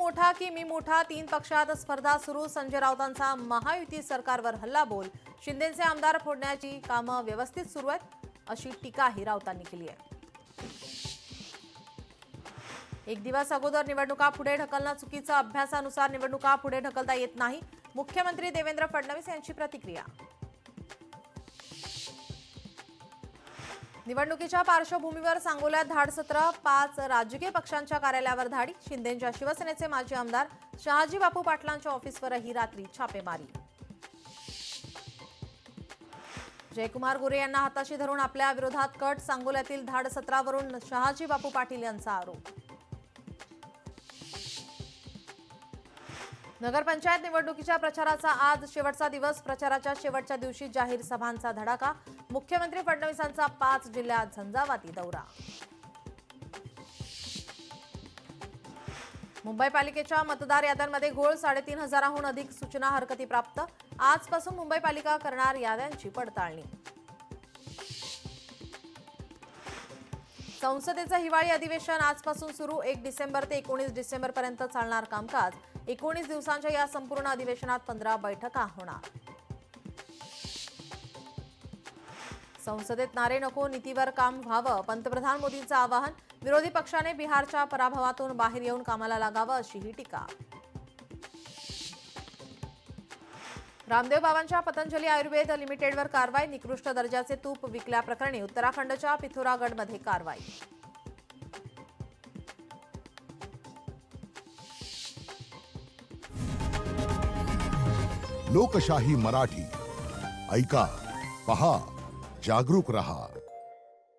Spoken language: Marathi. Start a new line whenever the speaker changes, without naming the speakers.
मोठा की मी मोठा, 3 पक्षात स्पर्धा सुरू. संजय राऊतांचा महायुती सरकारवर हल्लाबोल. शिंदेचे आमदार फोडण्याची कामं व्यवस्थित सुरू आहेत, अशी टीकाही राऊतांनी केली आहे. एक दिवस अगोदर निवडणुका पुढे ढकलणं चुकीचं. अभ्यासानुसार निवडणुका पुढे ढकलता येत नाही. मुख्यमंत्री देवेंद्र फडणवीस यांची प्रतिक्रिया. निवडणुकीच्या पार्श्वभूमीवर सांगोल्यात धाडसत्र. 5 राजकीय पक्षांच्या कार्यालयावर धाडी. शिंदेंच्या शिवसेनेचे माजी आमदार शहाजी बापू पाटलांच्या ऑफिसवरही रात्री छापेमारी. जयकुमार गोरे यांना हाताशी धरून आपल्या विरोधात कट. सांगोल्यातील धाडसत्रावरून शहाजी बापू पाटील यांचा आरोप. नगरपंचायत निवडणुकीच्या प्रचाराचा आज शेवटचा दिवस. प्रचाराच्या शेवटच्या दिवशी जाहीर सभांचा धडाका. मुख्यमंत्री फडणवीसांचा 5 जिल्ह्यात झंझावाती दौरा. मुंबई पालिकेच्या मतदार याद्यांमध्ये घोळ. 3,500हून अधिक सूचना हरकती प्राप्त. आजपासून मुंबई पालिका करणार याद्यांची पडताळणी. संसदेचं हिवाळी अधिवेशन आजपासून सुरू. 1 डिसेंबर ते 19 डिसेंबरपर्यंत चालणार कामकाज. 19 दिवसांच्या या संपूर्ण अधिवेशनात 15 बैठका होणार. संसदेत नारे नको, नीतीवर काम व्हावं. पंतप्रधान मोदींचं आवाहन. विरोधी पक्षाने बिहारच्या पराभवातून बाहेर येऊन कामाला लागावं, अशीही टीका. रामदेव बाबांच्या पतंजली आयुर्वेद लिमिटेडवर कारवाई. निकृष्ट दर्जाचे तूप विकल्याप्रकरणी उत्तराखंडच्या पिथोरागडमध्ये कारवाई.
लोकशाही मराठी ऐका, पहा, जागरूक रहा.